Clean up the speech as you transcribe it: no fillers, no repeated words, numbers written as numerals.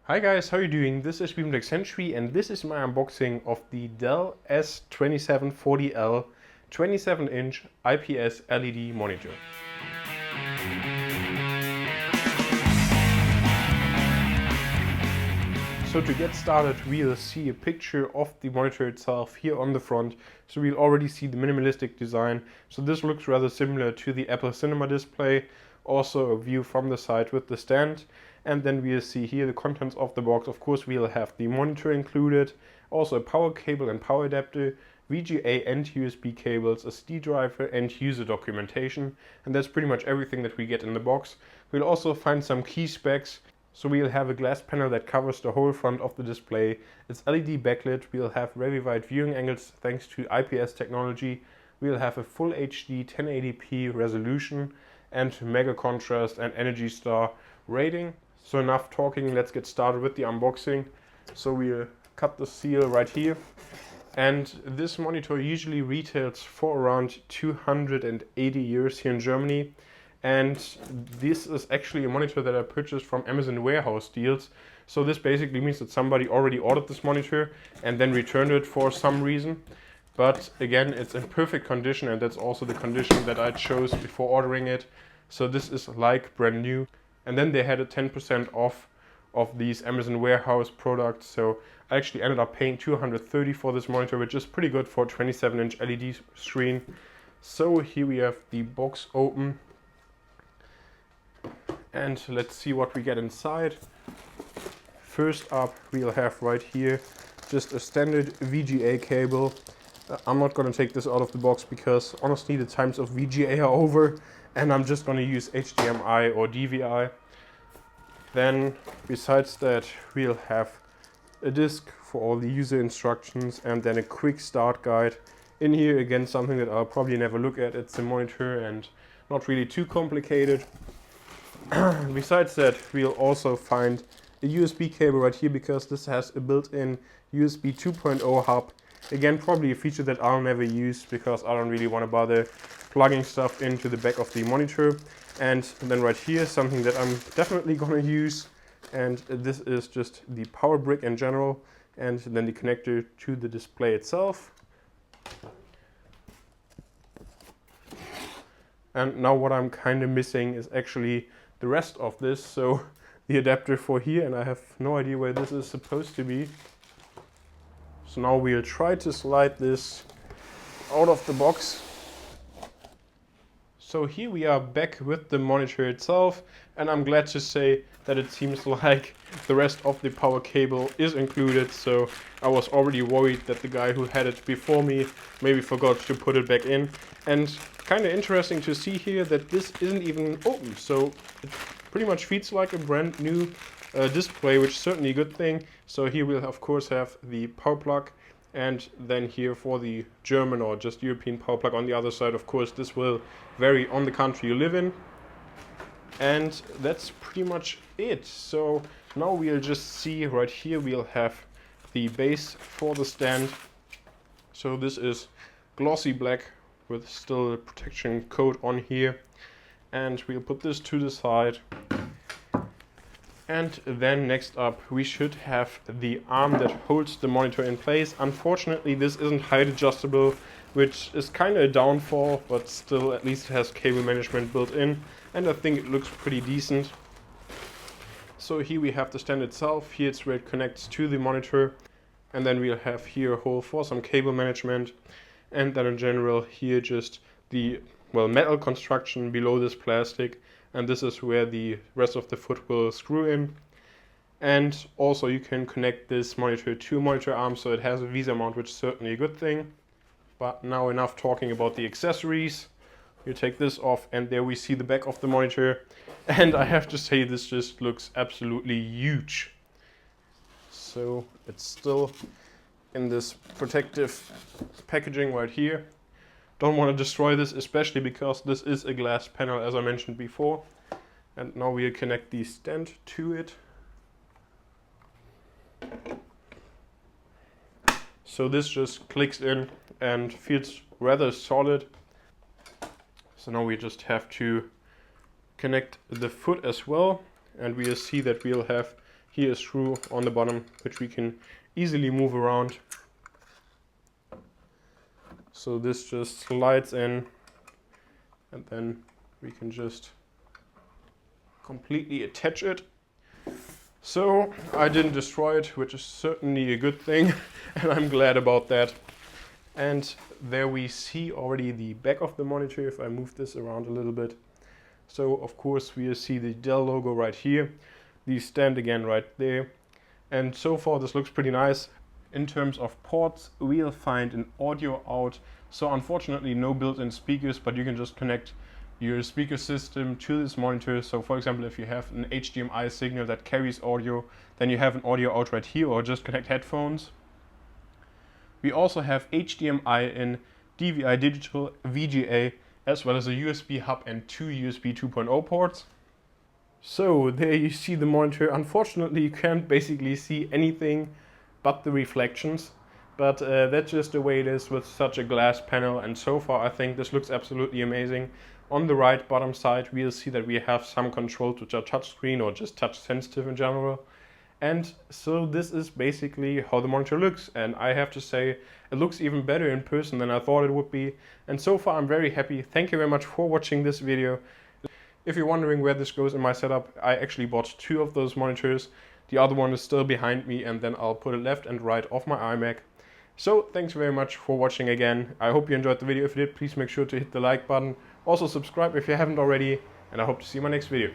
Hi guys, how are you doing? This is techcentury and this is my unboxing of the Dell S2740L 27-inch IPS LED monitor. So to get started, we'll see a picture of the monitor itself here on the front. So we'll already see the minimalistic design. So this looks rather similar to the Apple Cinema display. Also a view from the side with the stand. And then we'll see here the contents of the box. Of course, we'll have the monitor included, also a power cable and power adapter, VGA and USB cables, a SD driver and user documentation. And that's pretty much everything that we get in the box. We'll also find some key specs. So we'll have a glass panel that covers the whole front of the display. It's LED backlit. We'll have very wide viewing angles thanks to IPS technology. We'll have a full HD 1080p resolution and mega contrast and Energy Star rating. So enough talking, let's get started with the unboxing. So we'll cut the seal right here. And this monitor usually retails for around 280 euros here in Germany. And this is actually a monitor that I purchased from Amazon warehouse deals. So this basically means that somebody already ordered this monitor and then returned it for some reason. But again, it's in perfect condition, and that's also the condition that I chose before ordering it. So this is like brand new. And then they had a 10% off of these Amazon warehouse products. So I actually ended up paying 230 for this monitor, which is pretty good for a 27-inch LED screen. So here we have the box open. And let's see what we get inside. First up, we'll have right here just a standard VGA cable. I'm not going to take this out of the box because honestly the times of VGA are over, and I'm just going to use HDMI or DVI. Then besides that, we'll have a disc for all the user instructions and then a quick start guide. In here again, something that I'll probably never look at. It's a monitor and not really too complicated. Besides that, we'll also find a USB cable right here because this has a built-in USB 2.0 hub. Again, probably a feature that I'll never use because I don't really want to bother plugging stuff into the back of the monitor. And then right here, something that I'm definitely going to use, and this is just the power brick in general, and then the connector to the display itself. And now what I'm kind of missing is actually the rest of this, so the adapter for here, and I have no idea where this is supposed to be. So now we'll try to slide this out of the box. So here we are back with the monitor itself, and I'm glad to say that it seems like the rest of the power cable is included. So I was already worried that the guy who had it before me maybe forgot to put it back in. And kind of interesting to see here that this isn't even open, so it pretty much feels like a brand new display, which is certainly a good thing. So here we'll of course have the power plug, and then here for the German or just European power plug on the other side. Of course this will vary on the country you live in. And that's pretty much it. So now we'll just see right here we'll have the base for the stand. So this is glossy black with still a protection coat on here, and we'll put this to the side. And then next up we should have the arm that holds the monitor in place. Unfortunately this isn't height adjustable, which is kind of a downfall, but still at least it has cable management built in, and I think it looks pretty decent. So here we have the stand itself. Here it's where it connects to the monitor, and then we'll have here a hole for some cable management. And then in general here just the metal construction below this plastic, and this is where the rest of the foot will screw in. And also you can connect this monitor to a monitor arm, so it has a VESA mount, which is certainly a good thing. But now enough talking about the accessories. You take this off, and there we see the back of the monitor, and I have to say this just looks absolutely huge. So it's still in this protective packaging right here. Don't want to destroy this, especially because this is a glass panel, as I mentioned before. And now we'll connect the stand to it. So this just clicks in and feels rather solid. So now we just have to connect the foot as well, and we'll see that we'll have here a screw on the bottom, which we can easily move around. So this just slides in, and then we can just completely attach it. So I didn't destroy it, which is certainly a good thing, and I'm glad about that. And there we see already the back of the monitor, if I move this around a little bit. So of course we see the Dell logo right here, the stand again right there. And so far this looks pretty nice. In terms of ports, we'll find an audio out. So unfortunately no built-in speakers, but you can just connect your speaker system to this monitor. So for example, if you have an HDMI signal that carries audio, then you have an audio out right here, or just connect headphones. We also have HDMI in, DVI digital, VGA, as well as a USB hub and 2 USB 2.0 ports. So there you see the monitor. Unfortunately you can't basically see anything but the reflections, but that's just the way it is with such a glass panel, and so far I think this looks absolutely amazing. On the right bottom side we'll see that we have some controls which are touchscreen or just touch sensitive in general. And so this is basically how the monitor looks, and I have to say it looks even better in person than I thought it would be, and so far I'm very happy. Thank you very much for watching this video. If you're wondering where this goes in my setup, I actually bought 2 of those monitors. The other one is still behind me, and then I'll put it left and right of my iMac. So thanks very much for watching again. I hope you enjoyed the video. If you did, please make sure to hit the like button. Also subscribe if you haven't already, and I hope to see you in my next video.